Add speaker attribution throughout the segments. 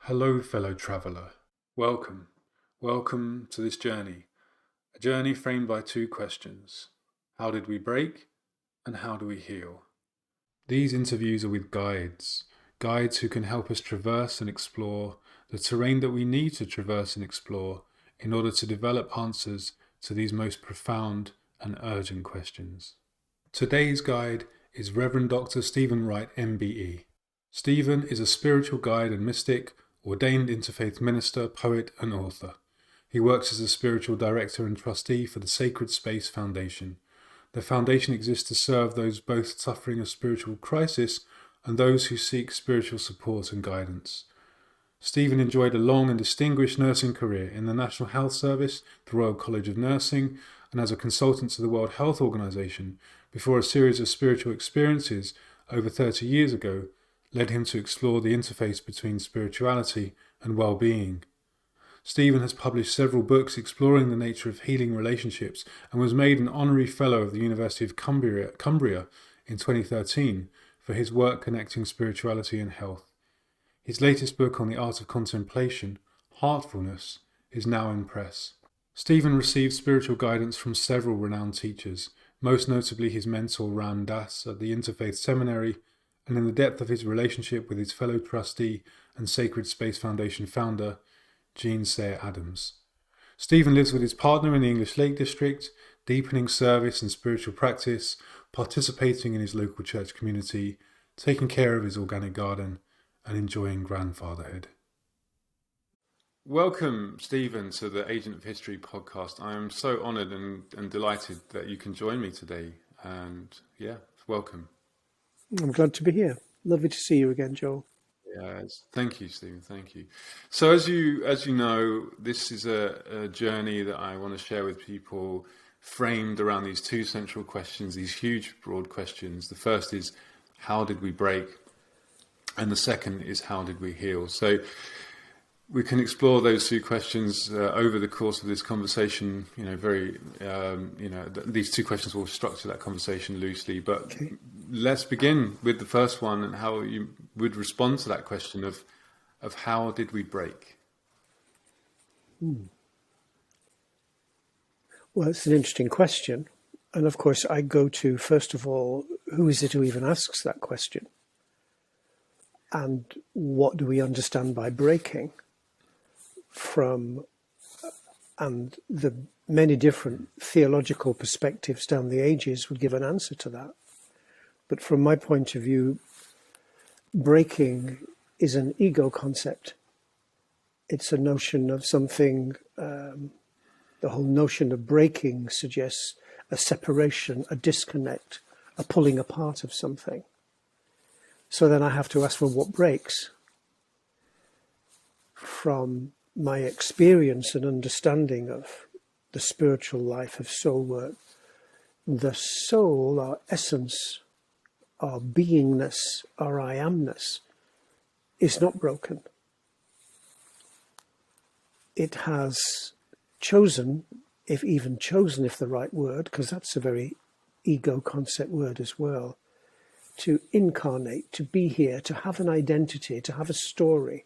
Speaker 1: Hello, fellow traveller. Welcome. Welcome to this journey. A journey framed by two questions. How did we break? And how do we heal? These interviews are with guides who can help us traverse and explore the terrain that we need to traverse and explore in order to develop answers to these most profound and urgent questions. Today's guide is Reverend Dr. Stephen Wright, MBE. Stephen is a spiritual guide and mystic, ordained interfaith minister, poet, and author. He works as a spiritual director and trustee for the Sacred Space Foundation. The foundation exists to serve those both suffering a spiritual crisis and those who seek spiritual support and guidance. Stephen enjoyed a long and distinguished nursing career in the National Health Service, the Royal College of Nursing, and as a consultant to the World Health Organization before a series of spiritual experiences over 30 years ago led him to explore the interface between spirituality and well-being. Stephen has published several books exploring the nature of healing relationships and was made an honorary fellow of the University of Cumbria in 2013 for his work connecting spirituality and health. His latest book on the art of contemplation, Heartfulness, is now in press. Stephen received spiritual guidance from several renowned teachers, most notably his mentor Ram Dass at the Interfaith Seminary, and in the depth of his relationship with his fellow trustee and Sacred Space Foundation founder, Jean Sayre Adams. Stephen lives with his partner in the English Lake District, deepening service and spiritual practice, participating in his local church community, taking care of his organic garden, and enjoying grandfatherhood. Welcome, Stephen, to the Agent of History podcast. I am so honoured and delighted that you can join me today. And welcome.
Speaker 2: I'm glad to be here. Lovely to see you again, Joel.
Speaker 1: Yes, thank you, Stephen. Thank you. So, as you know, this is a journey that I want to share with people, framed around these two central questions, these huge, broad questions. The first is, how did we break? And the second is, how did we heal? So, we can explore those two questions over the course of this conversation. These two questions will structure that conversation loosely. But okay. Let's begin with the first one and how you would respond to that question of how did we break?
Speaker 2: Well, it's an interesting question. And of course, I go to, first of all, who is it who even asks that question? And what do we understand by breaking? And the many different theological perspectives down the ages would give an answer to that. But from my point of view, breaking is an ego concept. It's a notion of something, the whole notion of breaking suggests a separation, a disconnect, a pulling apart of something. So then I have to ask, well, what breaks? From my experience and understanding of the spiritual life of soul work, the soul, our essence, our beingness, our I amness, is not broken. It has chosen, if the right word, because that's a very ego concept word as well, to incarnate, to be here, to have an identity, to have a story.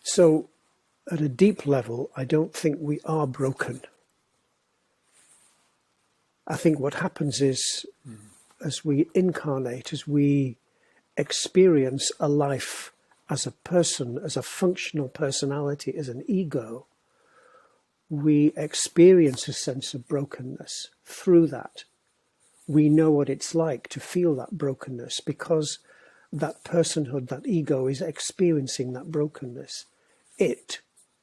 Speaker 2: So, at a deep level, I don't think we are broken. I think what happens is, as we incarnate, as we experience a life as a person, as a functional personality, as an ego, we experience a sense of brokenness through that. We know what it's like to feel that brokenness because that personhood, that ego is experiencing that brokenness.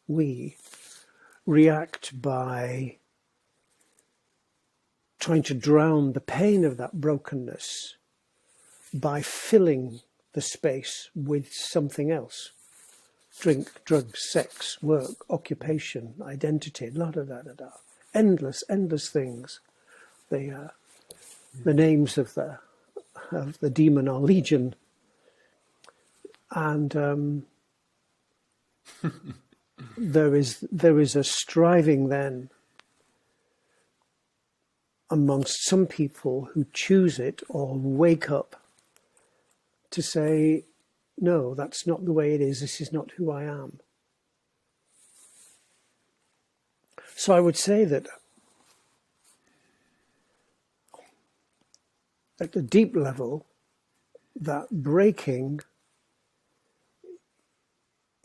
Speaker 2: We react by trying to drown the pain of that brokenness by filling the space with something else. Drink, drugs, sex, work, occupation, identity, endless things. The names of the demon are legion. And there is a striving then amongst some people who choose it or wake up to say, no, that's not the way it is. This is not who I am. So I would say that at the deep level, that breaking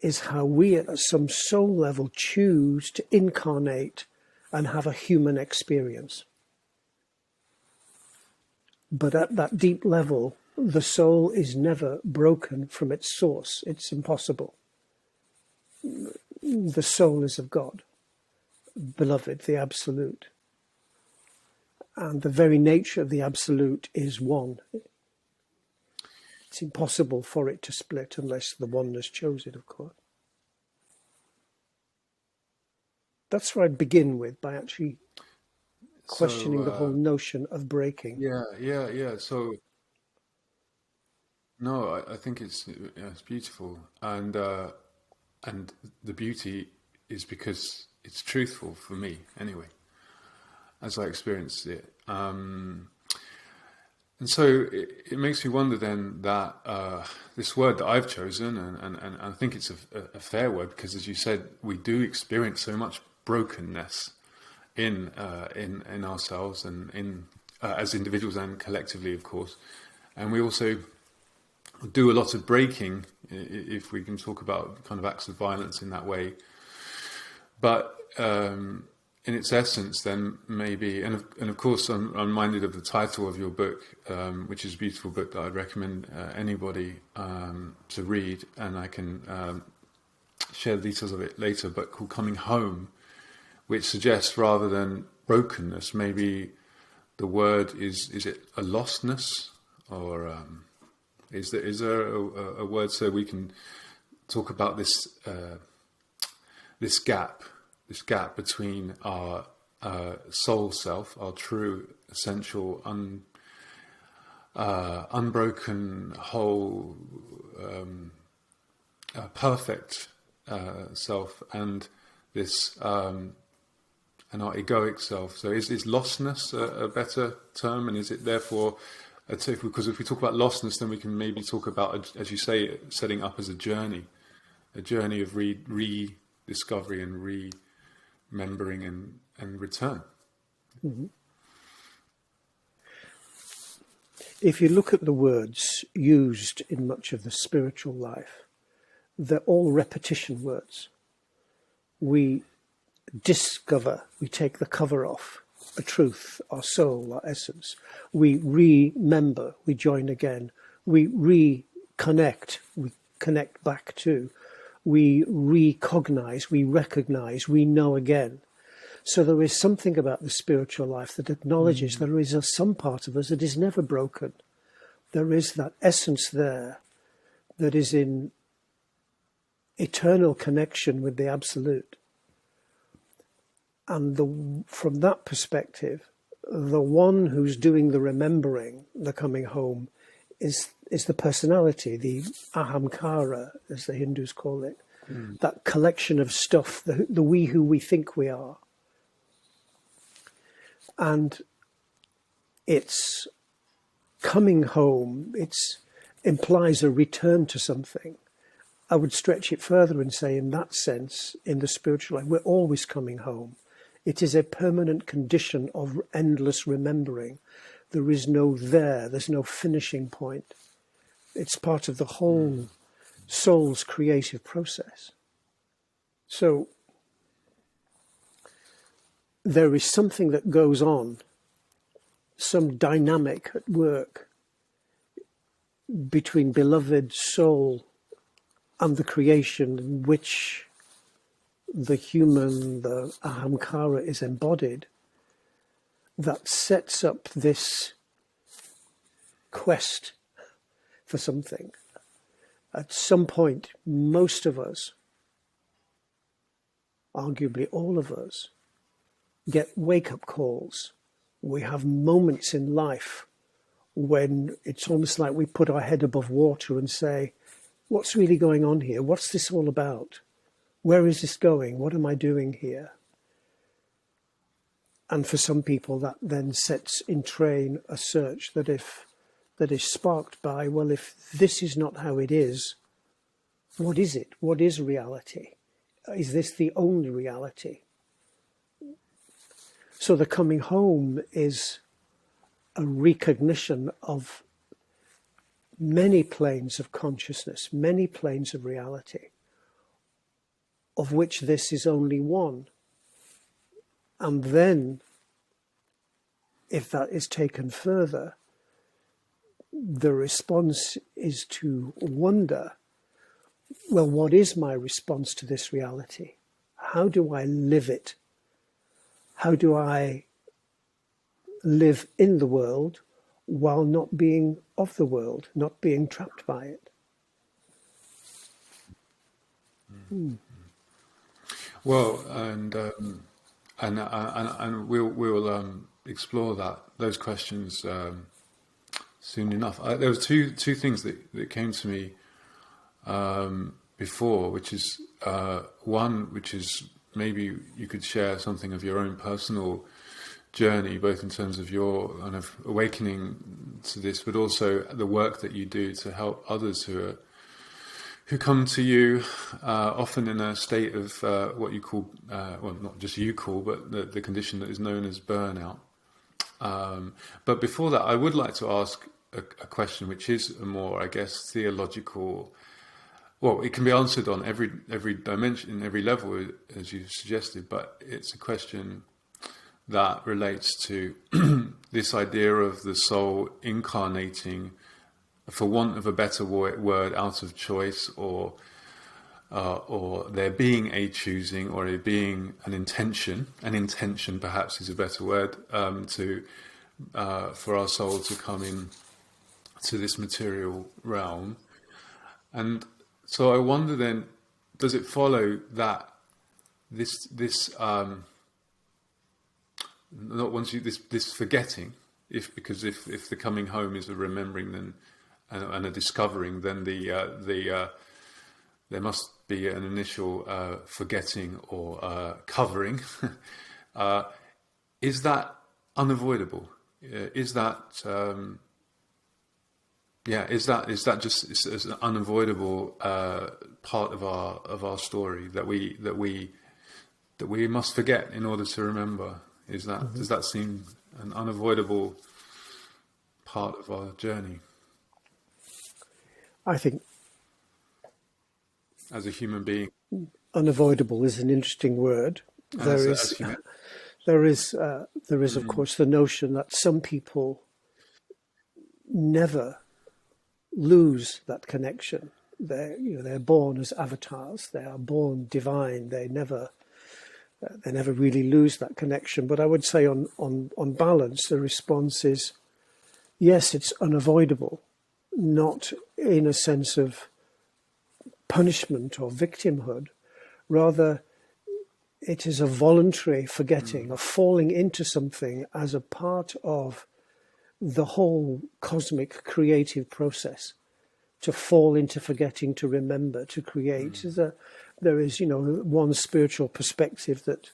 Speaker 2: is how we at some soul level choose to incarnate and have a human experience. But at that deep level, the soul is never broken from its source. It's impossible. The soul is of God, beloved, the absolute. And the very nature of the absolute is one. It's impossible for it to split unless the oneness chose it, of course. That's where I'd begin with, by actually questioning the whole notion of breaking.
Speaker 1: Yeah. So, no, I think it's beautiful, and the beauty is because it's truthful for me, anyway, as I experienced it. And so it makes me wonder then that this word that I've chosen, and I think it's a fair word, because as you said, we do experience so much brokenness in ourselves and in as individuals and collectively, of course, and we also do a lot of breaking, if we can talk about kind of acts of violence in that way. But in its essence, then maybe, and of course, I'm reminded of the title of your book, which is a beautiful book that I'd recommend anybody to read, and I can share the details of it later, but called Coming Home, which suggests rather than brokenness, maybe the word is it a lostness, or is there a word so we can talk about this this gap between our soul self, our true, essential, unbroken, whole, perfect self, and this and our egoic self. So is lostness a better term, and is it therefore? Because if we talk about lostness, then we can maybe talk about, as you say, setting up as a journey of rediscovery and remembering and return.
Speaker 2: Mm-hmm. If you look at the words used in much of the spiritual life, they're all repetition words. We discover, we take the cover off, a truth, our soul, our essence. We remember, we join again. We reconnect, we connect back to. We recognize, we know again. So there is something about the spiritual life that acknowledges there is some part of us that is never broken. There is that essence there that is in eternal connection with the absolute. And from that perspective, the one who's doing the remembering, the coming home, is the personality, the ahamkara, as the Hindus call it, that collection of stuff, the we who we think we are. And it's coming home, it implies a return to something. I would stretch it further and say, in that sense, in the spiritual life, we're always coming home. It is a permanent condition of endless remembering. There is there's no finishing point. It's part of the whole soul's creative process. So there is something that goes on, some dynamic at work between beloved soul and the creation in which the human, the ahamkara, is embodied, that sets up this quest for something. At some point, most of us, arguably all of us, get wake-up calls. We have moments in life when it's almost like we put our head above water and say, what's really going on here? What's this all about? Where is this going? What am I doing here? And for some people, that then sets in train a search that is sparked by, well, if this is not how it is, what is it? What is reality? Is this the only reality? So the coming home is a recognition of many planes of consciousness, many planes of reality, of which this is only one. And then, if that is taken further, the response is to wonder, well, what is my response to this reality? How do I live it? How do I live in the world while not being of the world, not being trapped by it?
Speaker 1: Well, and we'll explore those questions soon enough. There was two things that came to me before, which is one, which is maybe you could share something of your own personal journey, both in terms of your kind of awakening to this, but also the work that you do to help others who come to you, often in a state of what you call, well, not just you call, but the condition that is known as burnout. But before that, I would like to ask a question which is a more, I guess, theological. Well, it can be answered on every dimension, every level, as you suggested, but it's a question that relates to this idea of the soul incarnating, for want of a better word, out of choice, or there being a choosing, or there being an intention. An intention, perhaps, is a better word, for our soul to come in to this material realm. And so I wonder then, does it follow that this forgetting, because if the coming home is a remembering, then and a discovering, then there must be an initial forgetting or covering. Is that unavoidable? Is that is that just is an unavoidable part of our story that we must forget in order to remember? Is that Does that seem an unavoidable part of our journey?
Speaker 2: I think
Speaker 1: as a human being,
Speaker 2: unavoidable is an interesting word. There is, of course, the notion that some people never lose that connection. They're born as avatars. They are born divine. They never really lose that connection. But I would say, on balance, the response is yes, it's unavoidable, not in a sense of punishment or victimhood. Rather, it is a voluntary forgetting, a falling into something as a part of the whole cosmic creative process. To fall into forgetting, to remember, to create. There is, one spiritual perspective that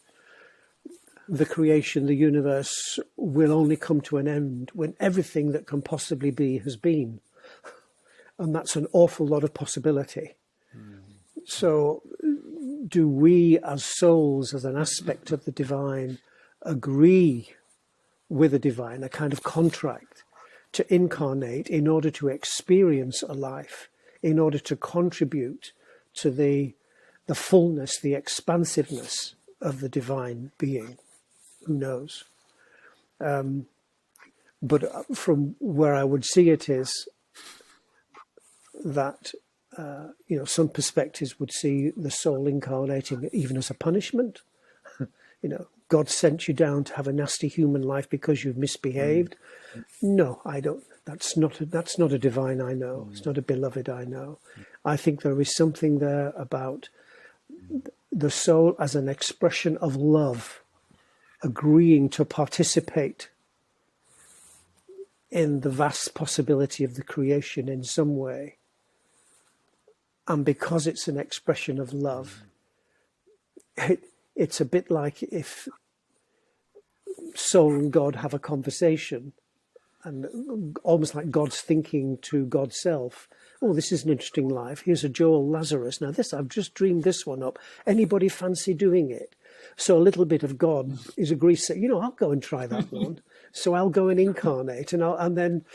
Speaker 2: the creation, the universe, will only come to an end when everything that can possibly be has been. And that's an awful lot of possibility. So do we as souls, as an aspect of the divine, agree with the divine, a kind of contract to incarnate in order to experience a life, in order to contribute to the fullness, the expansiveness of the divine being? Who knows? But from where I would see it is that some perspectives would see the soul incarnating even as a punishment. God sent you down to have a nasty human life because you've misbehaved. No, I don't. That's not a divine I know. It's not a beloved I know. I think there is something there about the soul as an expression of love, agreeing to participate in the vast possibility of the creation in some way. And because it's an expression of love, it's a bit like if soul and God have a conversation, and almost like God's thinking to God's self, oh, this is an interesting life. Here's a Joel Lazarus. Now this, I've just dreamed this one up. Anybody fancy doing it? So a little bit of God is agrees, you know, I'll go and try that one. So I'll go and incarnate, and then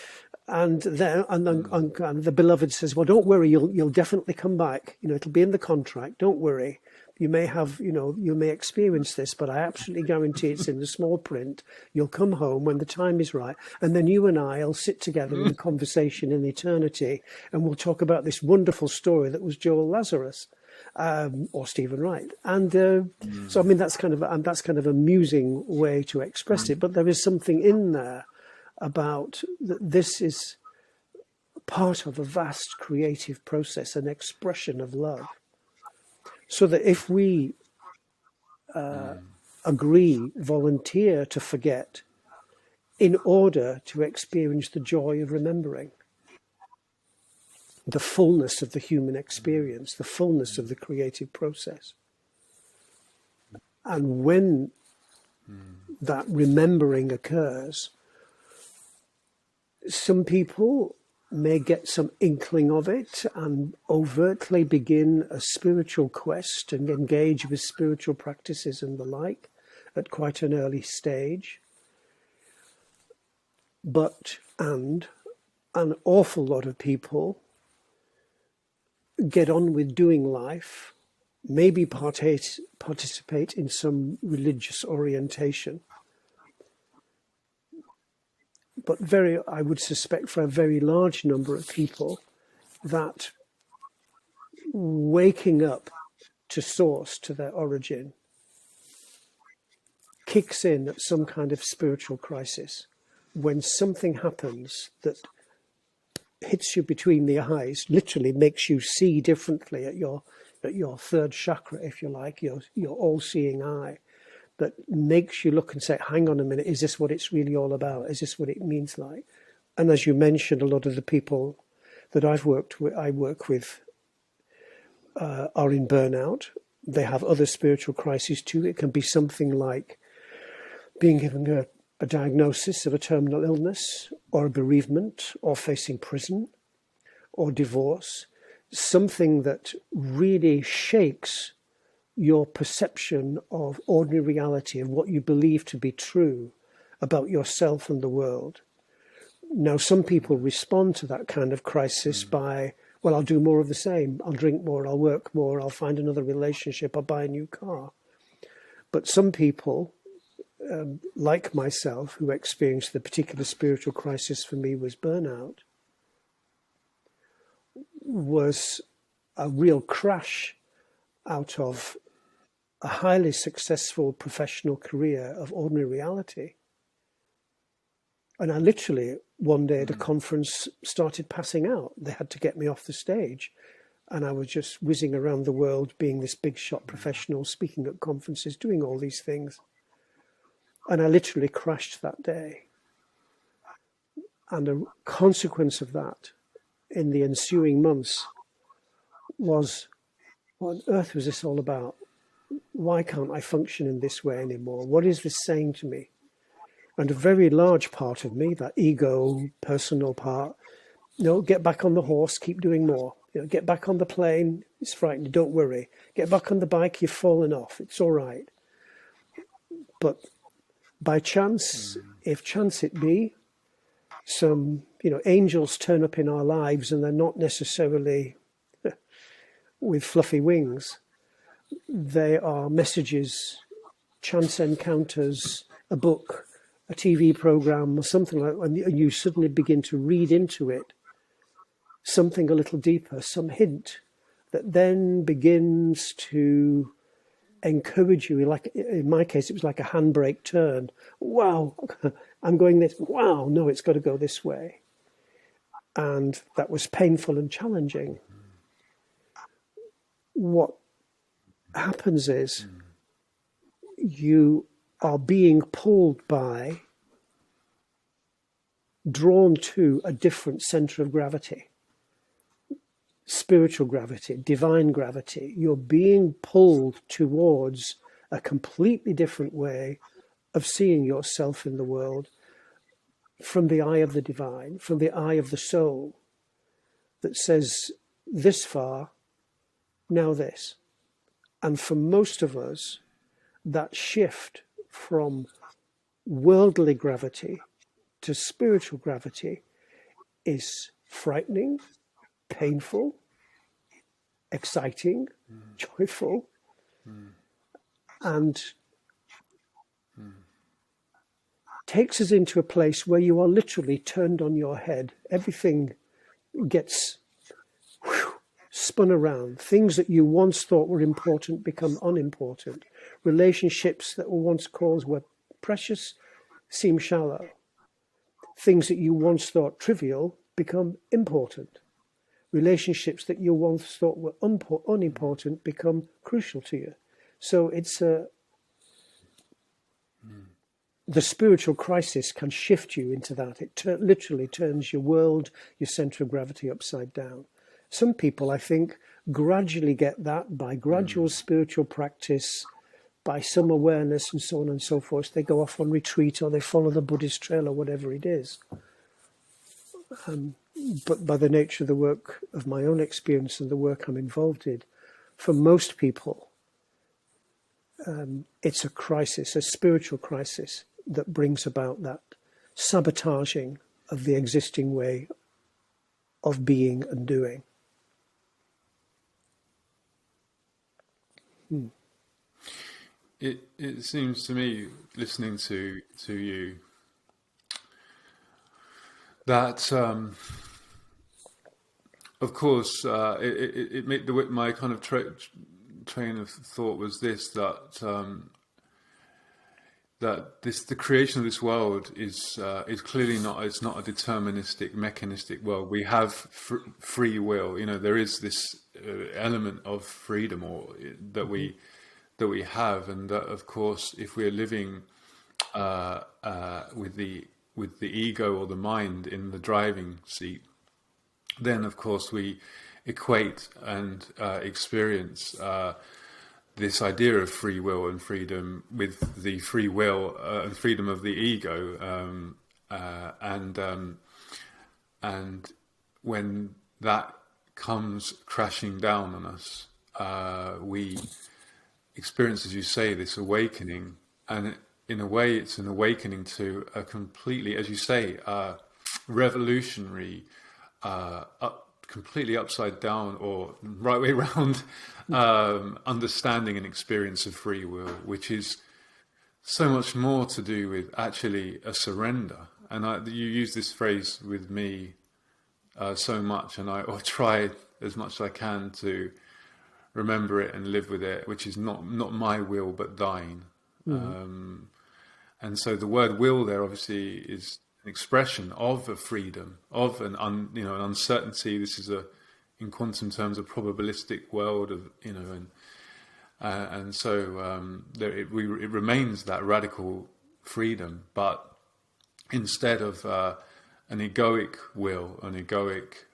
Speaker 2: the beloved says, well, don't worry, you'll definitely come back. You know, it'll be in the contract. Don't worry. You may have, you know, you may experience this, but I absolutely guarantee it's in the small print. You'll come home when the time is right, and then you and I'll sit together in a conversation in eternity, and we'll talk about this wonderful story that was Joel Lazarus, or Stephen Wright. And so, I mean, that's kind of a amusing way to express it. But there is something in there about that. This is part of a vast creative process, an expression of love. So that if we agree, volunteer to forget in order to experience the joy of remembering, the fullness of the human experience, the fullness of the creative process. And when that remembering occurs, some people may get some inkling of it and overtly begin a spiritual quest and engage with spiritual practices and the like at quite an early stage. But, and an awful lot of people get on with doing life, maybe participate in some religious orientation, but I would suspect for a very large number of people, that waking up to source, to their origin, kicks in at some kind of spiritual crisis, when something happens that hits you between the eyes, literally makes you see differently at your third chakra, if you like, your all-seeing eye, that makes you look and say, hang on a minute, is this what it's really all about? Is this what it means like? And as you mentioned, a lot of the people that I work with are in burnout. They have other spiritual crises too. It can be something like being given a diagnosis of a terminal illness, or a bereavement, or facing prison, or divorce, something that really shakes your perception of ordinary reality and what you believe to be true about yourself and the world. Now, some people respond to that kind of crisis by, well, I'll do more of the same. I'll drink more, I'll work more, I'll find another relationship, I'll buy a new car. But some people, like myself, who experienced the particular spiritual crisis for me was burnout, was a real crash out of a highly successful professional career of ordinary reality. And I literally, one day at a conference, started passing out. They had to get me off the stage. And I was just whizzing around the world, being this big shot professional, speaking at conferences, doing all these things. And I literally crashed that day. And a consequence of that in the ensuing months was, what on earth was this all about? Why can't I function in this way anymore? What is this saying to me? And a very large part of me, that ego, personal part, no, get back on the horse, keep doing more. You know, get back on the plane, it's frightening, don't worry. Get back on the bike, you've fallen off, it's all right. But by chance, if chance it be, some, angels turn up in our lives, and they're not necessarily with fluffy wings. They are messages, chance encounters, a book, a TV program, or something like that, and you suddenly begin to read into it something a little deeper, some hint that then begins to encourage you. Like in my case, it was like a handbrake turn. Wow, I'm going this. Wow, no, it's got to go this way. And that was painful and challenging. What happens is you are being pulled by, drawn to a different center of gravity. Spiritual gravity, divine gravity. You're being pulled towards a completely different way of seeing yourself in the world, from the eye of the divine, from the eye of the soul, that says this far, now this. And for most of us, that shift from worldly gravity to spiritual gravity is frightening, painful, exciting, joyful, and takes us into a place where you are literally turned on your head. Everything gets spun around. Things that you once thought were important become unimportant. Relationships that were once called were precious seem shallow. Things that you once thought trivial become important. Relationships that you once thought were unimportant become crucial to you. So it's the spiritual crisis can shift you into that. It literally turns your world, your center of gravity upside down. Some people, I think, gradually get that by gradual spiritual practice, by some awareness and so on and so forth. They go off on retreat or they follow the Buddhist trail or whatever it is. But by the nature of the work of my own experience and the work I'm involved in, for most people, it's a crisis, a spiritual crisis that brings about that sabotaging of the existing way of being and doing.
Speaker 1: It seems to me, listening to you, that of course it made my kind of train of thought was this, that the creation of this world is clearly not, it's not a deterministic, mechanistic world. We have free will. You know, there is this element of freedom, or that we have, and that, of course, if we're living with the ego or the mind in the driving seat, then of course we equate and experience this idea of free will and freedom with the free will and freedom of the ego, and when that comes crashing down on us, we experience, as you say, this awakening, and in a way it's an awakening to a completely, as you say, revolutionary, completely upside down or right way round understanding and experience of free will, which is so much more to do with actually a surrender. And you use this phrase with me so much, and I try as much as I can to remember it and live with it, which is not my will but thine. And so the word will there obviously is an expression of a freedom, of an uncertainty. This is in quantum terms, a probabilistic world of, and so it remains that radical freedom, but instead of an egoic will, an egoic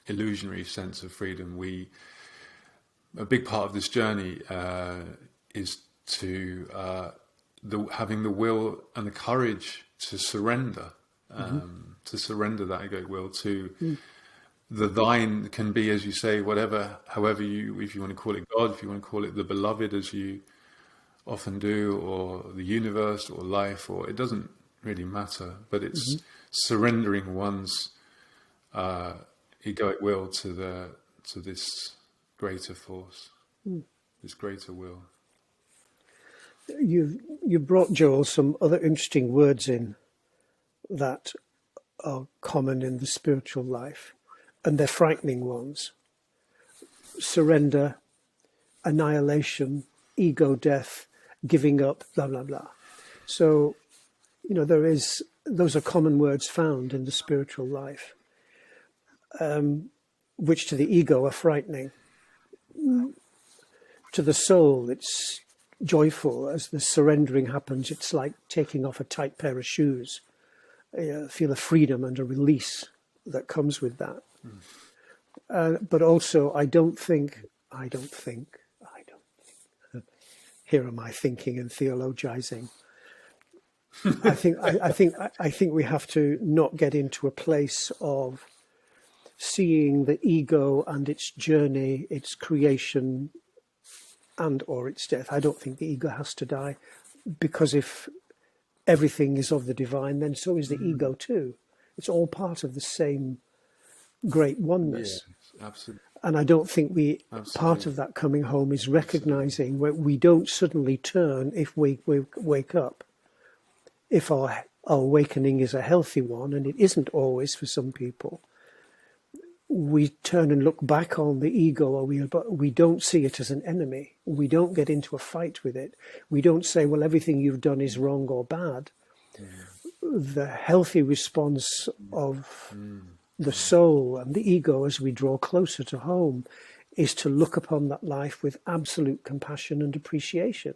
Speaker 1: illusionary sense of freedom, a big part of this journey is to having the will and the courage to surrender, to surrender that egoic will to the thine. Can be, as you say, however if you want to call it God, if you want to call it the beloved, as you often do, or the universe, or life, or it doesn't really matter. But it's surrendering one's egoic will to this greater force, this greater will.
Speaker 2: You brought, Joel, some other interesting words in that are common in the spiritual life, and they're frightening ones. Surrender, annihilation, ego death, giving up, blah, blah, blah. So, those are common words found in the spiritual life, which to the ego are frightening. To the soul, it's joyful. As the surrendering happens, it's like taking off a tight pair of shoes. You feel a freedom and a release that comes with that. But also, I don't think, here am I thinking and theologizing. I think we have to not get into a place of seeing the ego and its journey, its creation, and or its death. I don't think the ego has to die, because if everything is of the divine, then so is the ego too. It's all part of the same great oneness.
Speaker 1: Yes, absolutely.
Speaker 2: And I don't think part of that coming home is recognizing where we don't suddenly turn if we wake up. If our awakening is a healthy one, and it isn't always for some people, we turn and look back on the ego, but we don't see it as an enemy. We don't get into a fight with it. We don't say, well, everything you've done is wrong or bad. The healthy response of the soul and the ego as we draw closer to home is to look upon that life with absolute compassion and appreciation.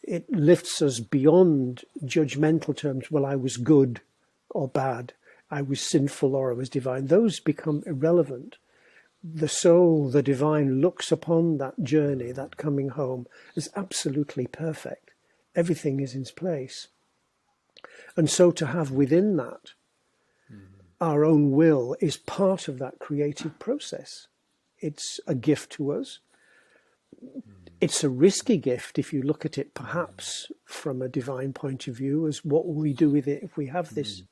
Speaker 2: It lifts us beyond judgmental terms. Well, I was good or bad. I was sinful or I was divine. Those become irrelevant. The soul, the divine, looks upon that journey, that coming home, as absolutely perfect. Everything is in its place. And so to have within that our own will is part of that creative process. It's a gift to us. It's a risky gift if you look at it perhaps from a divine point of view, as what will we do with it if we have this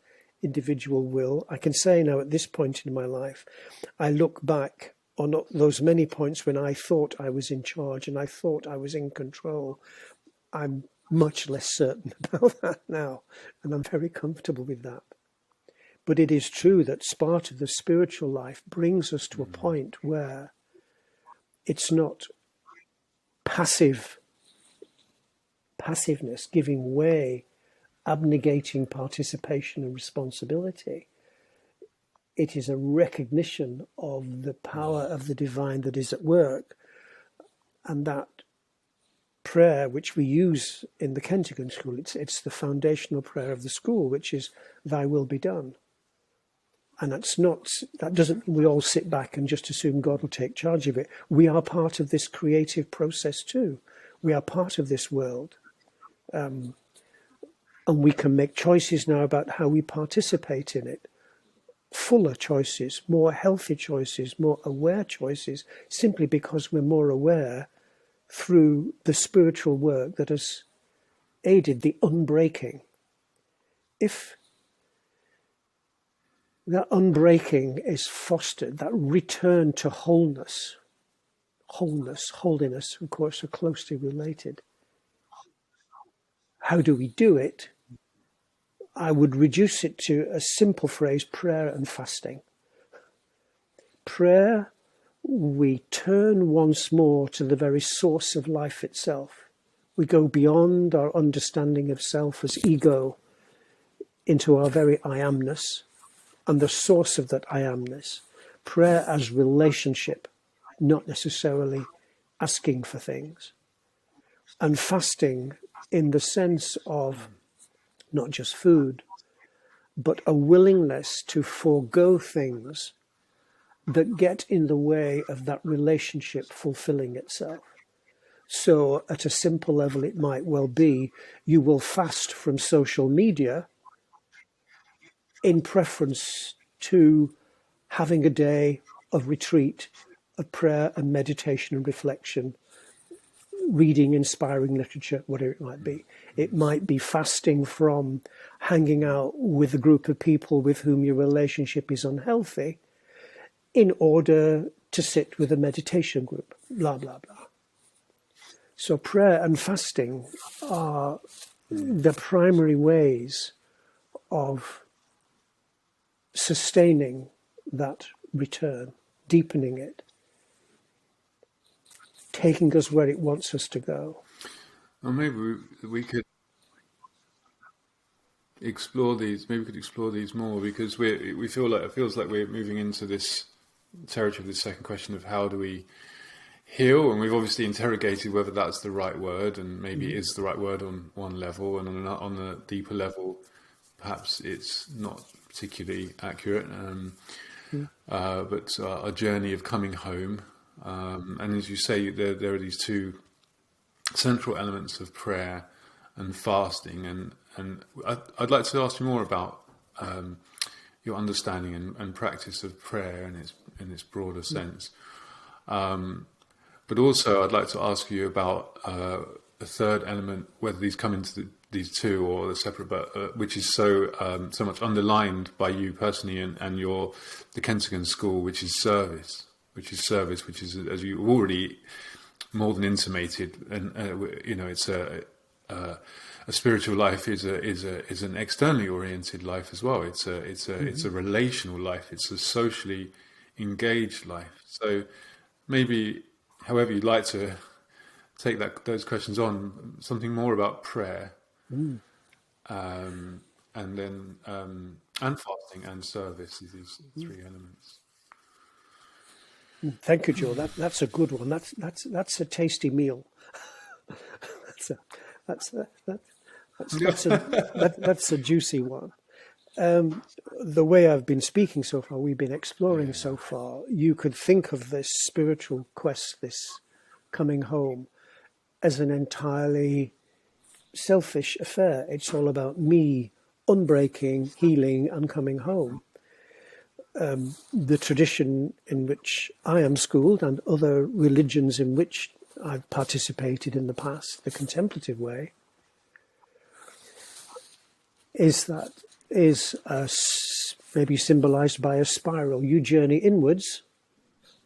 Speaker 2: individual will. I can say now at this point in my life, I look back on those many points when I thought I was in charge and I thought I was in control. I'm much less certain about that now, and I'm very comfortable with that. But it is true that part of the spiritual life brings us to a point where it's not passiveness, giving way, abnegating participation and responsibility. It is a recognition of the power of the divine that is at work, and that prayer which we use in the Kentigan school, it's the foundational prayer of the school, which is "Thy will be done." And that doesn't mean we all sit back and just assume God will take charge of it. We are part of this creative process too. We are part of this world. And we can make choices now about how we participate in it. Fuller choices, more healthy choices, more aware choices, simply because we're more aware through the spiritual work that has aided the unbreaking. If that unbreaking is fostered, that return to wholeness, holiness, of course, are closely related. How do we do it? I would reduce it to a simple phrase: prayer and fasting. Prayer, we turn once more to the very source of life itself. We go beyond our understanding of self as ego into our very I amness and the source of that I amness. Prayer as relationship, not necessarily asking for things. And fasting in the sense of not just food, but a willingness to forego things that get in the way of that relationship fulfilling itself. So at a simple level, it might well be you will fast from social media in preference to having a day of retreat, of prayer and meditation and reflection, reading inspiring literature, whatever it might be. It might be fasting from hanging out with a group of people with whom your relationship is unhealthy in order to sit with a meditation group, blah, blah, blah. So prayer and fasting are the primary ways of sustaining that return, deepening it, taking us where it wants us to go.
Speaker 1: Well, maybe we could explore these. Maybe we could explore these more, because we feel like it feels like we're moving into this territory of the second question of how do we heal, and we've obviously interrogated whether that's the right word, and maybe it is the right word on one level, and on a deeper level, perhaps it's not particularly accurate. But a journey of coming home, and as you say, there are these two central elements of prayer and fasting, and I'd like to ask you more about your understanding and practice of prayer in its broader sense. But also, I'd like to ask you about the third element, whether these come into these two or they're separate, but which is so much underlined by you personally and the Kensington School, which is service, which is, as you already more than intimated, and it's a spiritual life is an externally oriented life as well. It's a relational life. It's a socially engaged life. So maybe, however you'd like to take those questions on, something more about prayer, and then and fasting and service, these three elements.
Speaker 2: Thank you, Joe. That's a good one. That's a tasty meal. that's a juicy one. The way I've been speaking so far, we've been exploring so far, you could think of this spiritual quest, this coming home, as an entirely selfish affair. It's all about me unbreaking, healing, and coming home. The tradition in which I am schooled and other religions in which I've participated in the past, the contemplative way, is maybe symbolized by a spiral. You journey inwards,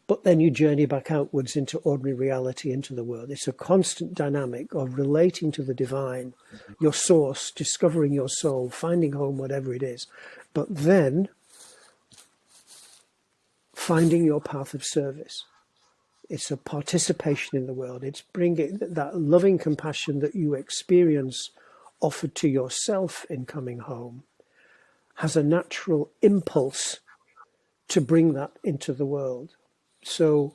Speaker 2: but then you journey back outwards into ordinary reality, into the world. It's a constant dynamic of relating to the divine, your source, discovering your soul, finding home, whatever it is. But then finding your path of service. It's a participation in the world. It's bringing that loving compassion that you experience offered to yourself in coming home, has a natural impulse to bring that into the world. So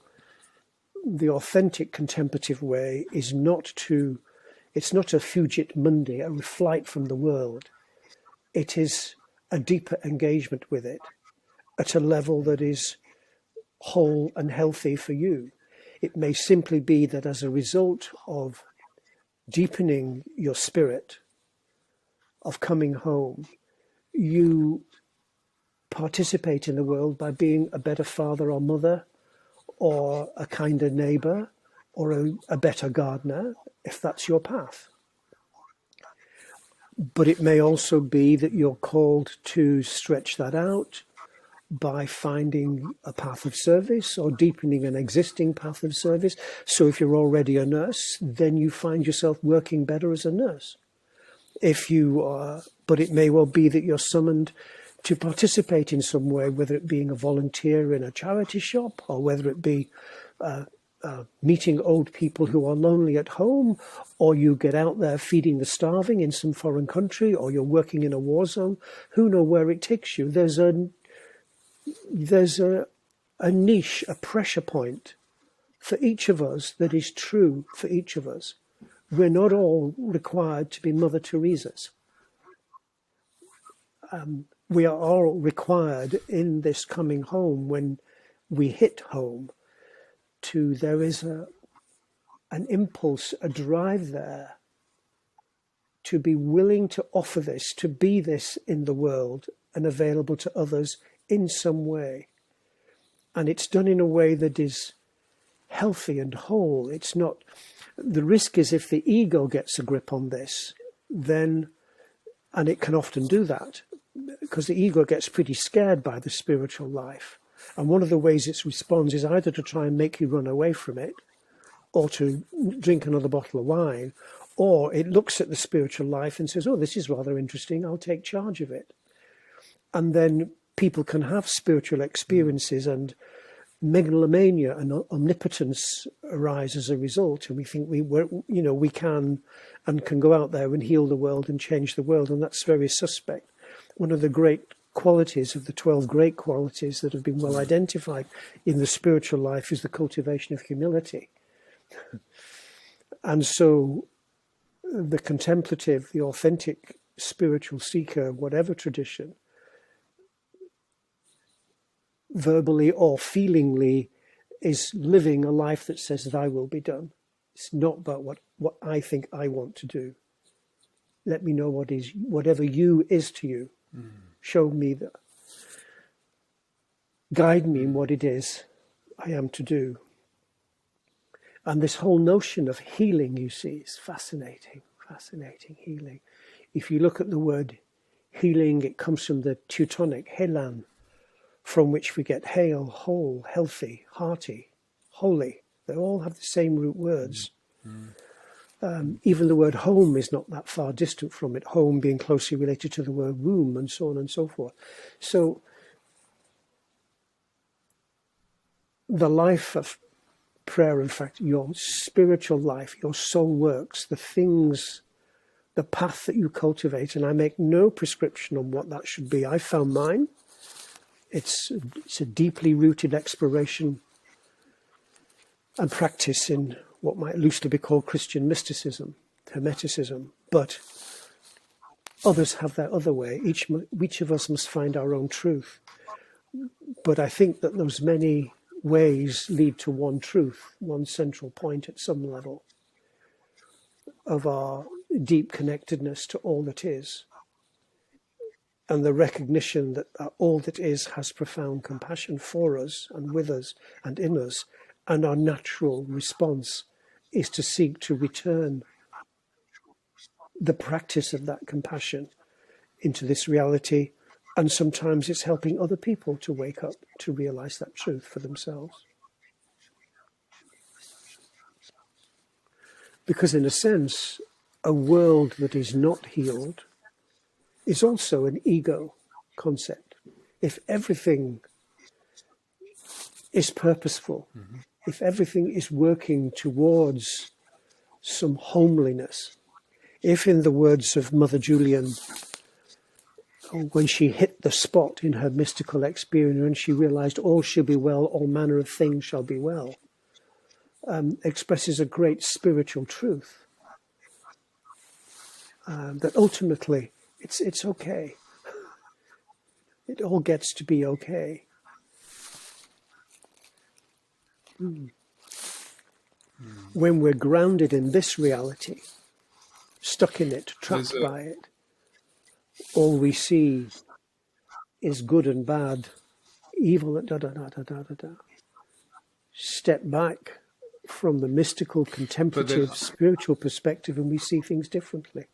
Speaker 2: the authentic contemplative way is it's not a fugit mundi, a flight from the world. It is a deeper engagement with it at a level that is whole and healthy for you. It may simply be that as a result of deepening your spirit, of coming home, you participate in the world by being a better father or mother, or a kinder neighbour, or a better gardener, if that's your path. But it may also be that you're called to stretch that out by finding a path of service or deepening an existing path of service. So if you're already a nurse, then you find yourself working better as a nurse. If you are, but it may well be that you're summoned to participate in some way, whether it being a volunteer in a charity shop, or whether it be meeting old people who are lonely at home, or you get out there feeding the starving in some foreign country, or you're working in a war zone. Who knows where it takes you? There's a niche, a pressure point for each of us that is true for each of us. We're not all required to be Mother Teresa's. We are all required in this coming home, when we hit home, there is an impulse, a drive there to be willing to offer this, to be this in the world and available to others in some way. And it's done in a way that is healthy and whole. It's not, the risk is if the ego gets a grip on this, then, and it can often do that, because the ego gets pretty scared by the spiritual life. And one of the ways it responds is either to try and make you run away from it, or to drink another bottle of wine, or it looks at the spiritual life and says, oh, this is rather interesting, I'll take charge of it. And then people can have spiritual experiences, and megalomania and omnipotence arise as a result, and we think we can go out there and heal the world and change the world, and that's very suspect. One of the great qualities of the 12 great qualities that have been well identified in the spiritual life is the cultivation of humility. And so the contemplative, the authentic spiritual seeker, whatever tradition, verbally or feelingly, is living a life that says, thy will be done. It's not about what I think I want to do. Let me know what is, whatever you is to you. Show me that. Guide me in what it is I am to do. And this whole notion of healing, you see, is fascinating, healing. If you look at the word healing, it comes from the Teutonic helan, from which we get hail, whole, healthy, hearty, holy. They all have the same root words. Even the word home is not that far distant from it, home being closely related to the word womb, and so on and so forth. So the life of prayer, in fact, your spiritual life, your soul works, the things, the path that you cultivate, and I make no prescription on what that should be. I found mine. It's a deeply rooted exploration and practice in what might loosely be called Christian mysticism, Hermeticism, but others have their other way. Each of us must find our own truth. But I think that those many ways lead to one truth, one central point at some level of our deep connectedness to all that is, and the recognition that all that is has profound compassion for us and with us and in us, and our natural response is to seek to return the practice of that compassion into this reality. And sometimes it's helping other people to wake up, to realize that truth for themselves. Because in a sense, a world that is not healed is also an ego concept. If everything is purposeful, if everything is working towards some homeliness, if, in the words of Mother Julian, when she hit the spot in her mystical experience and she realized all shall be well, all manner of things shall be well, expresses a great spiritual truth, that ultimately it's okay. It all gets to be okay. When we're grounded in this reality, stuck in it, trapped by it, all we see is good and bad, evil, Step back from the mystical, contemplative, spiritual perspective, and we see things differently.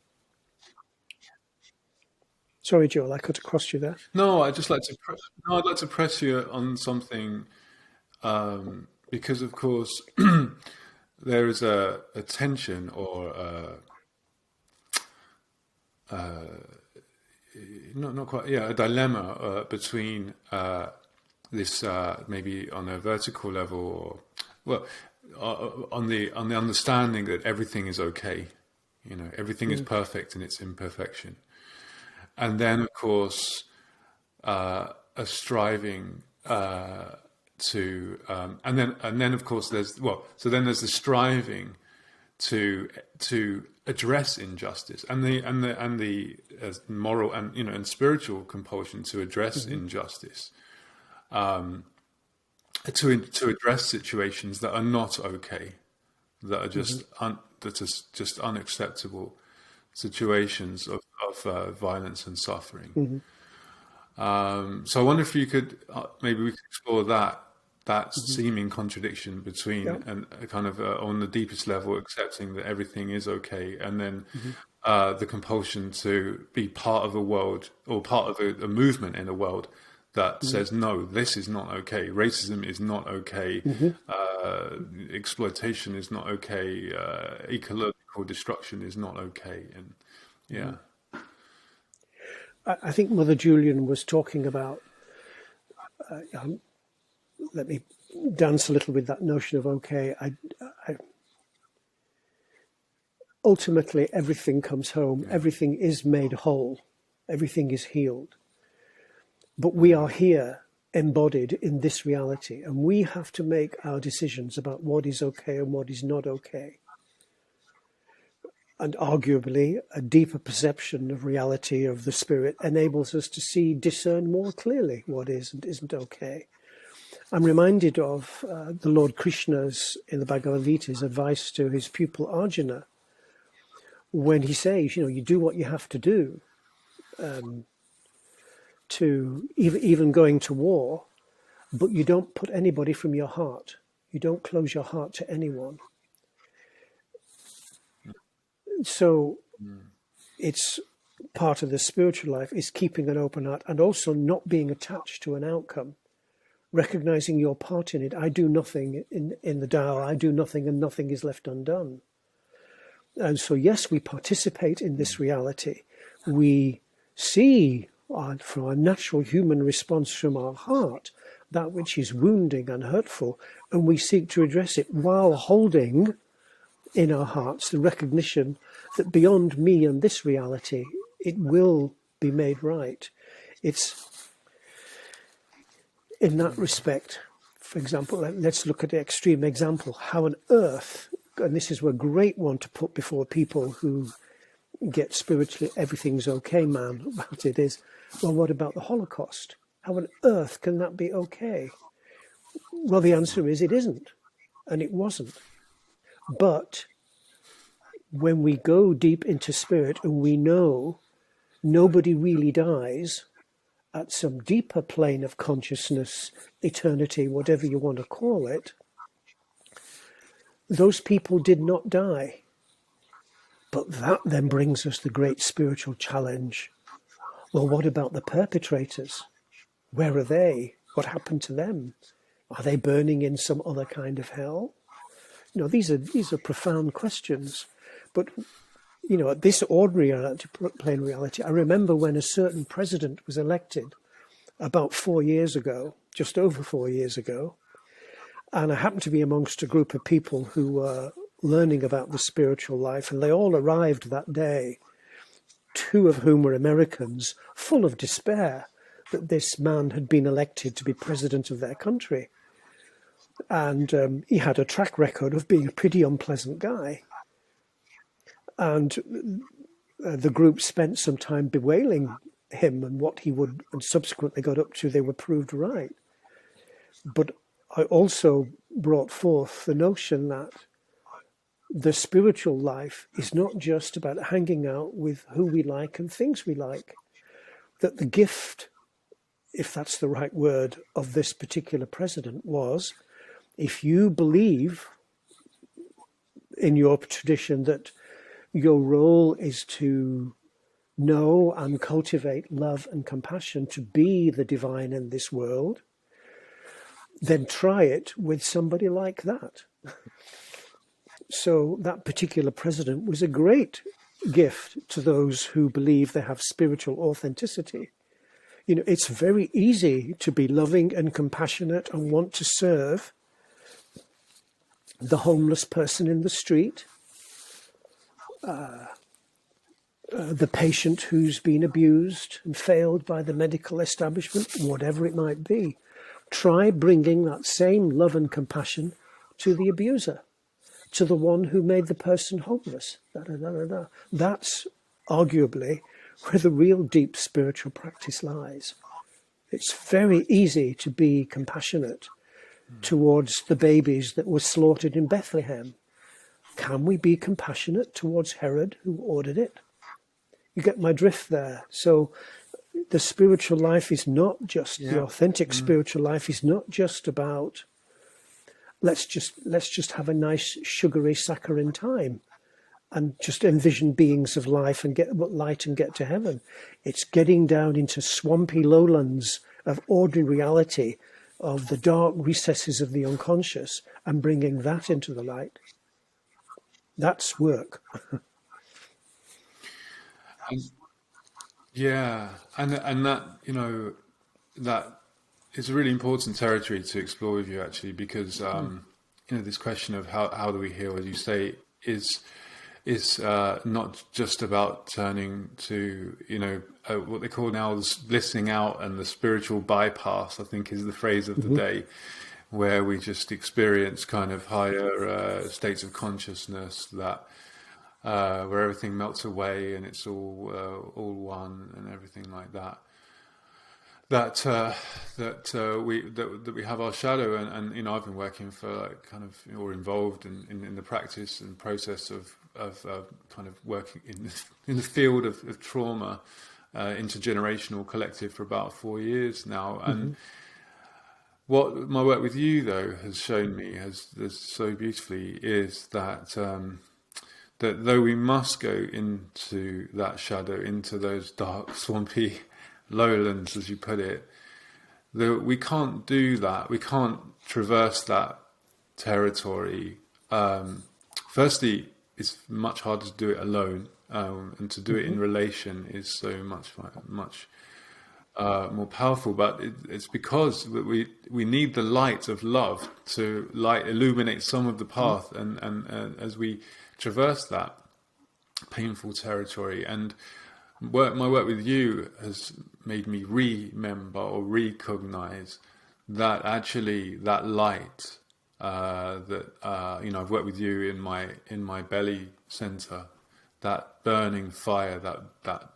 Speaker 2: Sorry, Joel, I cut across you there.
Speaker 1: No, I'd like to press you on something, because of course there is a tension or not quite, a dilemma between this maybe on a vertical level, or on the understanding that everything is okay, everything is perfect in its imperfection, and then of course a striving to and then of course there's the striving to address injustice and the moral and spiritual compulsion to address injustice, to address situations that are not okay, that are just just unacceptable situations of violence and suffering. So I wonder if you could maybe we could explore that seeming contradiction between and kind of on the deepest level accepting that everything is okay, and then the compulsion to be part of a world or part of a movement in a world that says, no, this is not okay. Racism is not okay. Exploitation is not okay. Ecological destruction is not okay. And
Speaker 2: I think Mother Julian was talking about, let me dance a little with that notion of okay. Ultimately, everything comes home. Everything is made whole. Everything is healed. But we are here embodied in this reality, and we have to make our decisions about what is okay and what is not okay. And arguably, a deeper perception of reality of the spirit enables us to discern more clearly what is and isn't okay. I'm reminded of the Lord Krishna's, in the Bhagavad Gita's, advice to his pupil Arjuna, when he says, you do what you have to do, to even going to war, but you don't put anybody from your heart. You don't close your heart to anyone. So it's part of the spiritual life is keeping an open heart and also not being attached to an outcome, recognizing your part in it. I do nothing in the Tao. I do nothing and nothing is left undone. And so, yes, we participate in this reality. We see from our natural human response from our heart that which is wounding and hurtful, and we seek to address it while holding in our hearts the recognition that beyond me and this reality, it will be made right. It's in that respect, for example, let's look at the extreme example, how on earth, and this is a great one to put before people who get spiritually everything's okay, man, about it is, well, what about the Holocaust? How on earth can that be okay? Well, the answer is it isn't, and it wasn't. But when we go deep into spirit and we know nobody really dies at some deeper plane of consciousness, eternity, whatever you want to call it, those people did not die. But that then brings us the great spiritual challenge. Well, what about the perpetrators? Where are they? What happened to them? Are they burning in some other kind of hell? These are profound questions. But, this ordinary plane reality, I remember when a certain president was elected about 4 years ago, just over 4 years ago, and I happened to be amongst a group of people who were learning about the spiritual life, and they all arrived that day, 2 of whom were Americans, full of despair that this man had been elected to be president of their country. And he had a track record of being a pretty unpleasant guy. And the group spent some time bewailing him and what he would, and subsequently got up to, they were proved right. But I also brought forth the notion that the spiritual life is not just about hanging out with who we like and things we like. That the gift, if that's the right word, of this particular president was, if you believe in your tradition that your role is to know and cultivate love and compassion, to be the divine in this world, then try it with somebody like that. So that particular president was a great gift to those who believe they have spiritual authenticity. It's very easy to be loving and compassionate and want to serve the homeless person in the street, the patient who's been abused and failed by the medical establishment, whatever it might be. Try bringing that same love and compassion to the abuser, to the one who made the person homeless. That's arguably where the real deep spiritual practice lies. It's very easy to be compassionate towards the babies that were slaughtered in Bethlehem. Can we be compassionate towards Herod who ordered it? You get my drift there. So the spiritual life is not just, the authentic spiritual life is not just about let's just have a nice sugary saccharine time and just envision beings of life and get light and get to heaven. It's getting down into swampy lowlands of ordinary reality, of the dark recesses of the unconscious, and bringing that into the light. That's work.
Speaker 1: And that, that is a really important territory to explore with you, actually, because this question of how do we heal, as you say, is not just about turning to what they call now the blissing out and the spiritual bypass, I think is the phrase of the day, where we just experience kind of higher states of consciousness that where everything melts away and it's all one and everything like that. That we have our shadow, and I've been working for or involved in the practice and process of kind of working in the field of trauma, intergenerational collective for about 4 years now, and what my work with you though has shown me has so beautifully is that that though we must go into that shadow, into those dark, swampy lowlands, as you put it, that we can't do that. We can't traverse that territory. Firstly, it's much harder to do it alone, and to do it in relation is so much more powerful. But it's because we need the light of love to illuminate some of the path, and as we traverse that painful territory. And my work with you has made me remember or recognize that actually that light that I've worked with you in my belly center, that burning fire, that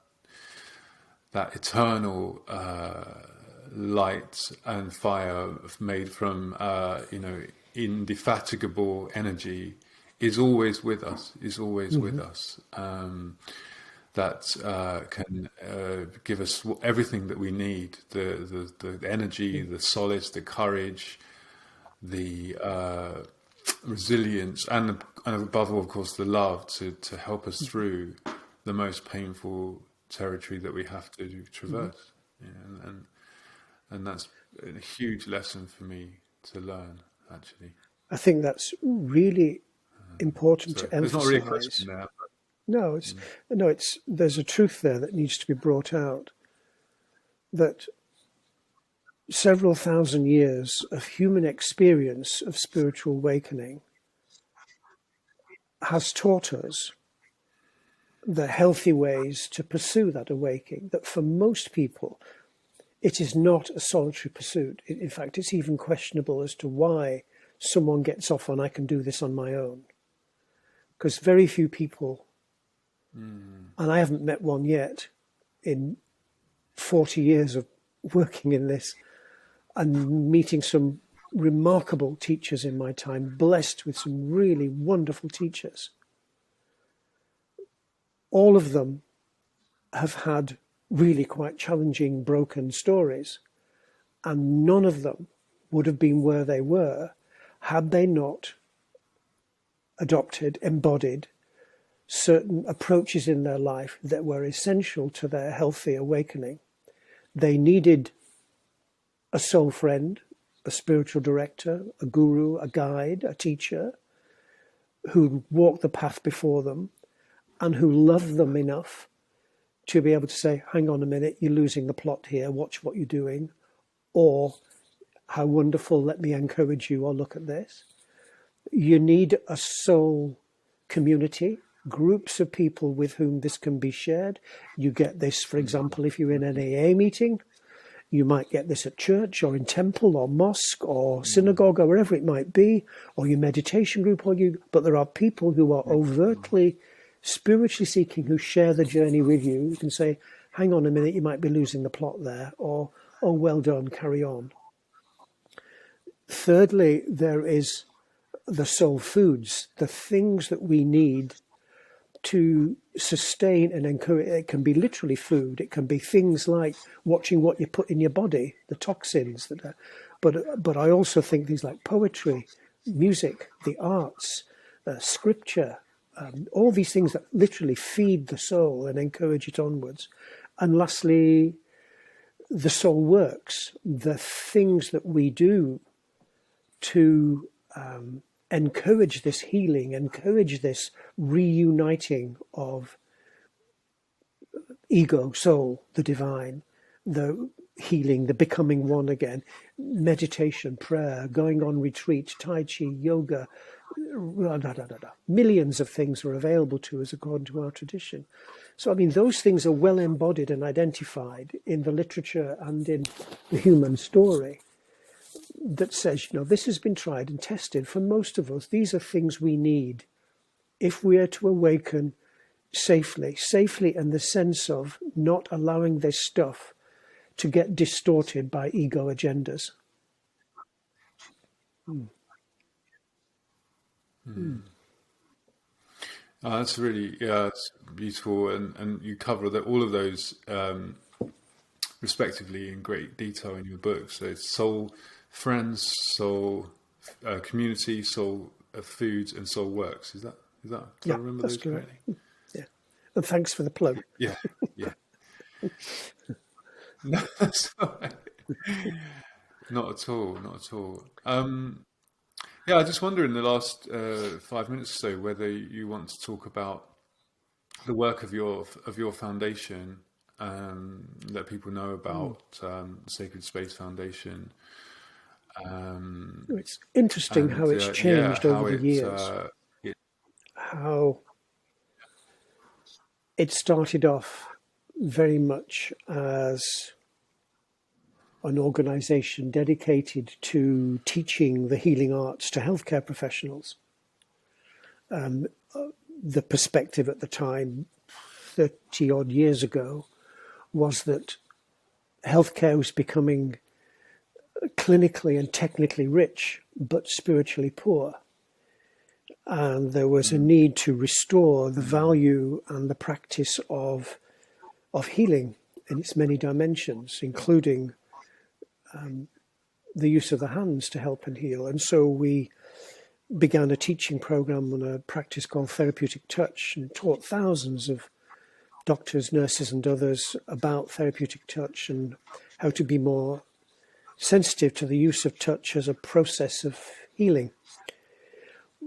Speaker 1: eternal light and fire made from indefatigable energy is always with us. With us. That can give us everything that we need: the energy, the solace, the courage, the resilience, and above all, of course, the love to help us through the most painful territory that we have to traverse. And that's a huge lesson for me to learn, actually.
Speaker 2: I think that's really important to emphasize.
Speaker 1: There's not really a question there.
Speaker 2: No, there's a truth there that needs to be brought out, that several thousand years of human experience of spiritual awakening has taught us the healthy ways to pursue that awakening, that for most people it is not a solitary pursuit. In fact, it's even questionable as to why someone gets off on, I can do this on my own. Because very few people, and I haven't met one yet in 40 years of working in this and meeting some remarkable teachers in my time, blessed with some really wonderful teachers. All of them have had really quite challenging, broken stories, and none of them would have been where they were had they not adopted, embodied certain approaches in their life that were essential to their healthy awakening. They needed a soul friend, a spiritual director, a guru, a guide, a teacher who walked the path before them and who loved them enough to be able to say, hang on a minute, you're losing the plot here, watch what you're doing, or how wonderful, let me encourage you, or look at this. You need a soul community, groups of people with whom this can be shared. You get this, for example, if you're in an AA meeting, you might get this at church or in temple or mosque or synagogue or wherever it might be, or your meditation group, but there are people who are overtly spiritually seeking who share the journey with you. You can say, hang on a minute, you might be losing the plot there, or, oh, well done, carry on. Thirdly, there is the soul foods, the things that we need to sustain and encourage. It can be literally food. It can be things like watching what you put in your body, the toxins that are, but I also think things like poetry, music, the arts, scripture, all these things that literally feed the soul and encourage it onwards. And lastly, the soul works, the things that we do to encourage this healing, encourage this reuniting of ego, soul, the divine, the healing, the becoming one again, meditation, prayer, going on retreat, tai chi, yoga, millions of things are available to us according to our tradition. So, I mean, those things are well embodied and identified in the literature and in the human story that says, this has been tried and tested. For most of us, these are things we need if we are to awaken safely in the sense of not allowing this stuff to get distorted by ego agendas.
Speaker 1: That's really, yeah, it's beautiful, and you cover all of those respectively in great detail in your book. So it's soul friends, soul community, soul foods, and soul works. Is that? Do I
Speaker 2: Yeah,
Speaker 1: remember
Speaker 2: that's
Speaker 1: those
Speaker 2: correct.
Speaker 1: correctly?
Speaker 2: Yeah, and thanks for the plug.
Speaker 1: Yeah, yeah. No, that's all right. Not at all. Not at all. Yeah, I just wonder in the last 5 minutes or so whether you want to talk about the work of your foundation, let people know about Sacred Space Foundation,
Speaker 2: It's interesting how
Speaker 1: and
Speaker 2: it's
Speaker 1: yeah,
Speaker 2: changed over
Speaker 1: how
Speaker 2: the years. How it started off very much as an organization dedicated to teaching the healing arts to healthcare professionals. The perspective at the time, 30 odd years ago, was that healthcare was becoming clinically and technically rich, but spiritually poor. And there was a need to restore the value and the practice of healing in its many dimensions, including the use of the hands to help and heal. And so we began a teaching program on a practice called therapeutic touch and taught thousands of doctors, nurses, and others about therapeutic touch and how to be more sensitive to the use of touch as a process of healing.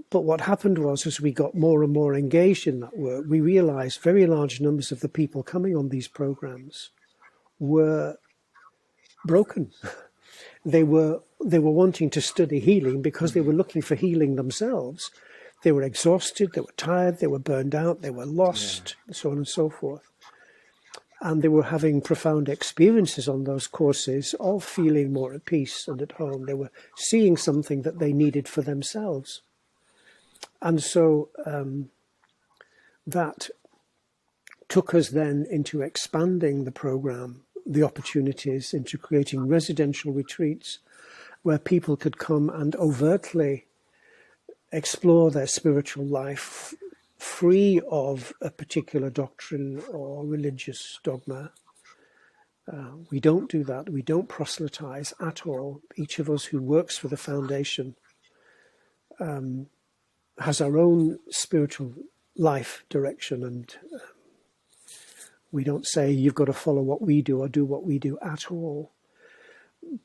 Speaker 2: But what happened was, as we got more and more engaged in that work, we realized very large numbers of the people coming on these programs were broken. They were wanting to study healing because they were looking for healing themselves. They were exhausted, they were tired, they were burned out, they were lost, so on and so forth. And they were having profound experiences on those courses of feeling more at peace and at home. They were seeing something that they needed for themselves. And so that took us then into expanding the program, the opportunities, into creating residential retreats where people could come and overtly explore their spiritual life free of a particular doctrine or religious dogma. We don't do that. We don't proselytize at all. Each of us who works for the foundation has our own spiritual life direction, and we don't say you've got to follow what we do or do what we do at all.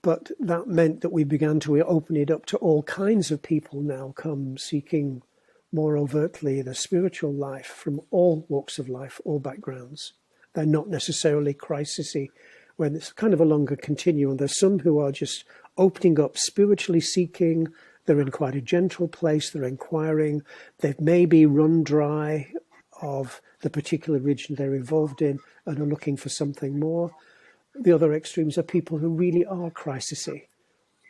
Speaker 2: But that meant that we began to open it up to all kinds of people now come seeking more overtly the spiritual life from all walks of life, all backgrounds. They're not necessarily crisisy, when it's kind of a longer continuum. There's some who are just opening up, spiritually seeking. They're in quite a gentle place. They're inquiring. They've maybe run dry of the particular region they're involved in and are looking for something more. The other extremes are people who really are crisisy,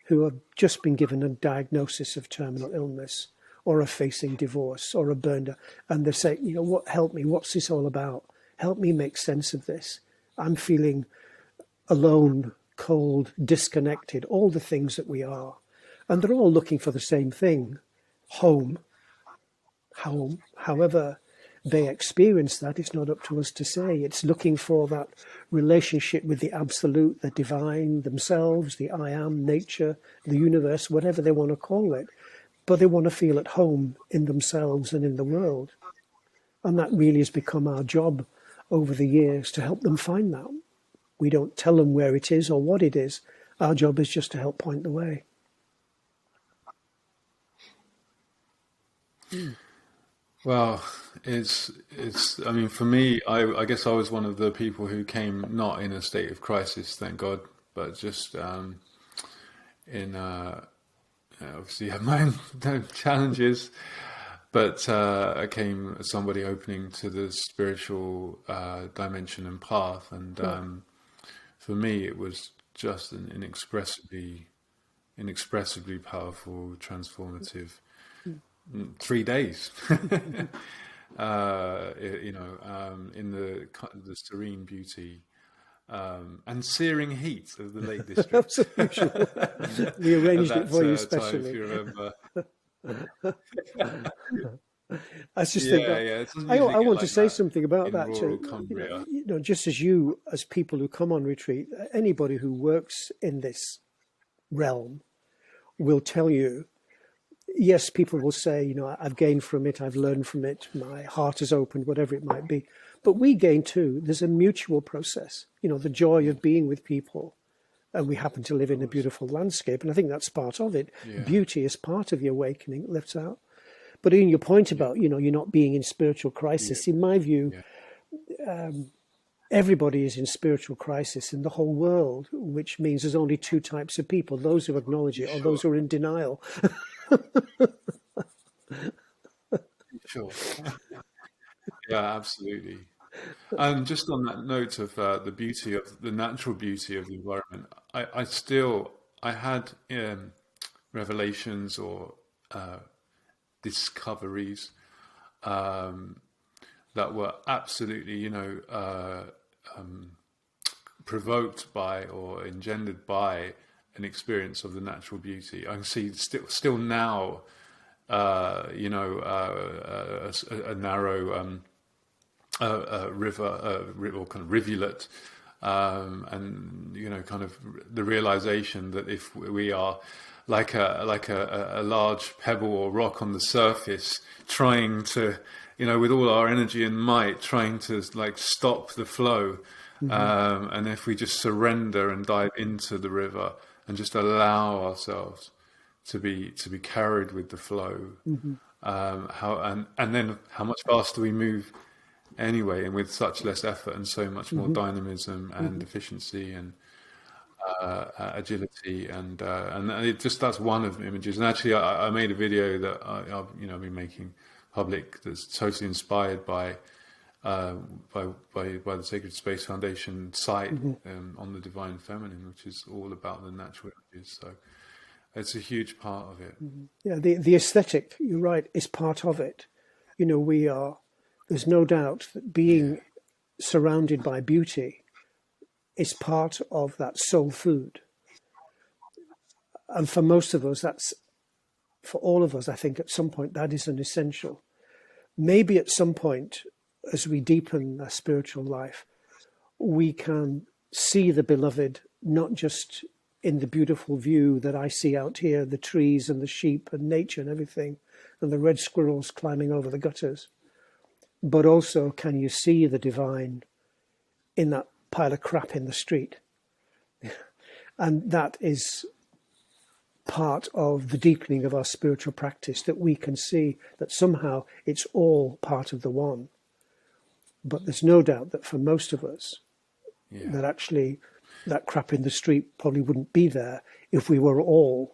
Speaker 2: who have just been given a diagnosis of terminal illness or are facing divorce or a burner, and they say, what, help me, what's this all about? Help me make sense of this. I'm feeling alone, cold, disconnected, all the things that we are. And they're all looking for the same thing, home. However they experience that, it's not up to us to say. It's looking for that relationship with the absolute, the divine, themselves, the I am, nature, the universe, whatever they want to call it. But they want to feel at home in themselves and in the world. And that really has become our job over the years, to help them find that. We don't tell them where it is or what it is. Our job is just to help point the way.
Speaker 1: Well, it's. I mean, for me, I guess I was one of the people who came not in a state of crisis, thank God, but just in obviously have my own challenges. But I came as somebody opening to the spiritual dimension and path, and for me, it was just an inexpressibly powerful, transformative 3 days. In the serene beauty and searing heat of the Lake District.
Speaker 2: We arranged it for you
Speaker 1: time, if
Speaker 2: specially.
Speaker 1: you remember.
Speaker 2: I just think
Speaker 1: Yeah,
Speaker 2: that
Speaker 1: yeah. It doesn't
Speaker 2: I
Speaker 1: usually get
Speaker 2: want to
Speaker 1: like
Speaker 2: say
Speaker 1: that
Speaker 2: something about
Speaker 1: in
Speaker 2: that
Speaker 1: rural
Speaker 2: too.
Speaker 1: Cumbria.
Speaker 2: Just as you, as people who come on retreat, anybody who works in this realm will tell you, yes, people will say, I've gained from it, I've learned from it, my heart is opened, whatever it might be. But we gain too. There's a mutual process, the joy of being with people. And we happen to live in a beautiful landscape. And I think that's part of it.
Speaker 1: Yeah,
Speaker 2: Beauty is part of the awakening, lifts out. But in your point
Speaker 1: yeah,
Speaker 2: about, you're not being in spiritual
Speaker 1: yeah,
Speaker 2: crisis, in my view,
Speaker 1: yeah.
Speaker 2: everybody is in spiritual crisis in the whole world, which means there's only two types of people, those who acknowledge it or
Speaker 1: Sure,
Speaker 2: those who are in denial.
Speaker 1: sure. Yeah, absolutely. And just on that note of the beauty of the natural beauty of the environment, I had revelations or discoveries um, that were absolutely, provoked by or engendered by an experience of the natural beauty. I can see still now, a narrow river, or kind of rivulet, and kind of the realization that if we are like a large pebble or rock on the surface, trying to, with all our energy and might, trying to like stop the flow, and if we just surrender and dive into the river and just allow ourselves to be carried with the flow, and then how much faster we move anyway, and with such less effort and so much more dynamism and efficiency and agility, and that's one of the images. And actually, I made a video that I've been making public that's totally inspired by the Sacred Space Foundation site on the Divine Feminine, which is all about the natural images. So it's a huge part of it.
Speaker 2: Yeah, the aesthetic, you're right, is part of it. There's no doubt that being surrounded by beauty is part of that soul food. And for most of us, for all of us, I think at some point that is an essential. Maybe at some point, as we deepen our spiritual life, we can see the beloved, not just in the beautiful view that I see out here, the trees and the sheep and nature and everything, and the red squirrels climbing over the gutters, but also can you see the divine in that pile of crap in the street? And that is part of the deepening of our spiritual practice, that we can see that somehow it's all part of the one. But there's no doubt that for most of us, that actually that crap in the street probably wouldn't be there if we were all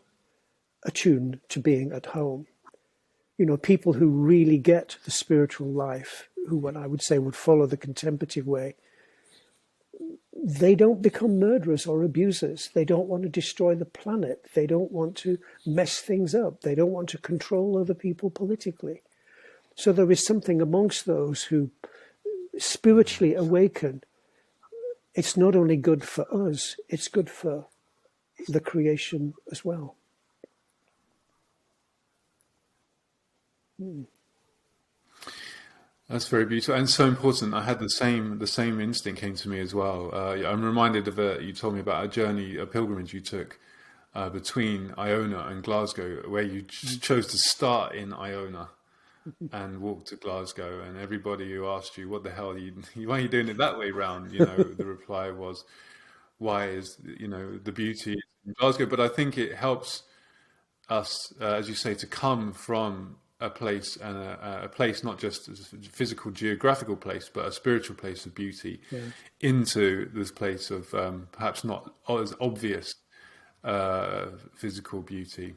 Speaker 2: attuned to being at home. People who really get the spiritual life, who what I would say would follow the contemplative way, they don't become murderers or abusers. They don't want to destroy the planet. They don't want to mess things up. They don't want to control other people politically. So there is something amongst those who spiritually awaken. It's not only good for us, it's good for the creation as well.
Speaker 1: That's very beautiful and so important. I had the same instinct came to me as well. I'm reminded of you told me about a pilgrimage you took between Iona and Glasgow, where you chose to start in Iona and walk to Glasgow. And everybody who asked you, "What the hell why are you doing it that way round?" The reply was, "Why is the beauty in Glasgow?" But I think it helps us, as you say, to come from a place, and a place not just a physical geographical place, but a spiritual place of beauty, into this place of perhaps not as obvious physical beauty.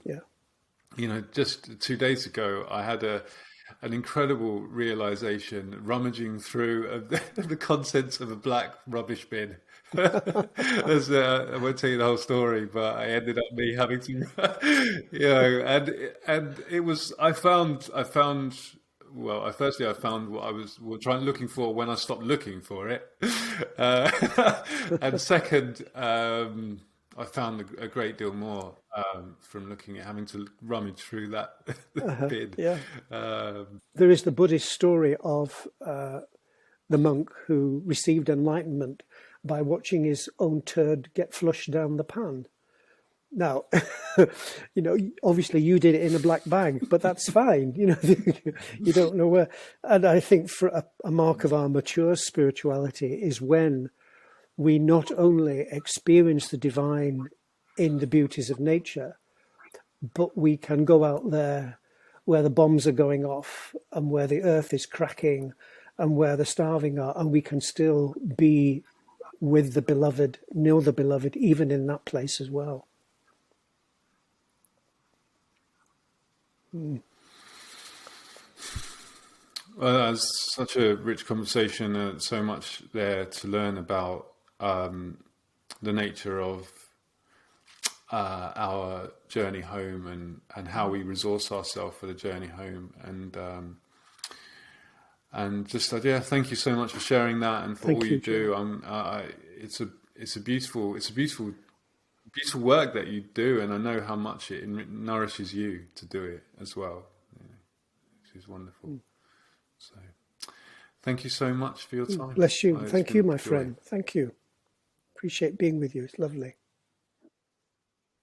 Speaker 1: Just 2 days ago I had an incredible realization rummaging through the contents of a black rubbish bin. I won't tell you the whole story, but I ended up me having to, and it was, I found, firstly I found what I was looking for when I stopped looking for it. And second, I found a great deal more. from looking at having to rummage through that bid.
Speaker 2: Yeah.
Speaker 1: Um,
Speaker 2: There is the Buddhist story of the monk who received enlightenment by watching his own turd get flushed down the pan. Now, obviously you did it in a black bag, but that's fine. You don't know where. And I think for a mark of our mature spirituality is when we not only experience the divine in the beauties of nature, but we can go out there where the bombs are going off and where the earth is cracking and where the starving are, and we can still be with the beloved, know the beloved, even in that place as well.
Speaker 1: Well, that's such a rich conversation, and so much there to learn about the nature of our journey home and how we resource ourselves for the journey home, and just yeah, thank you so much for sharing that and for
Speaker 2: Thank
Speaker 1: all
Speaker 2: you,
Speaker 1: you do. It's a beautiful work that you do, and I know how much it nourishes you to do it as well, which is wonderful. So, thank you so much for your time.
Speaker 2: Bless you.
Speaker 1: It's
Speaker 2: Thank
Speaker 1: been
Speaker 2: you,
Speaker 1: a
Speaker 2: my
Speaker 1: joy.
Speaker 2: friend. Thank you. Appreciate being with you. It's lovely.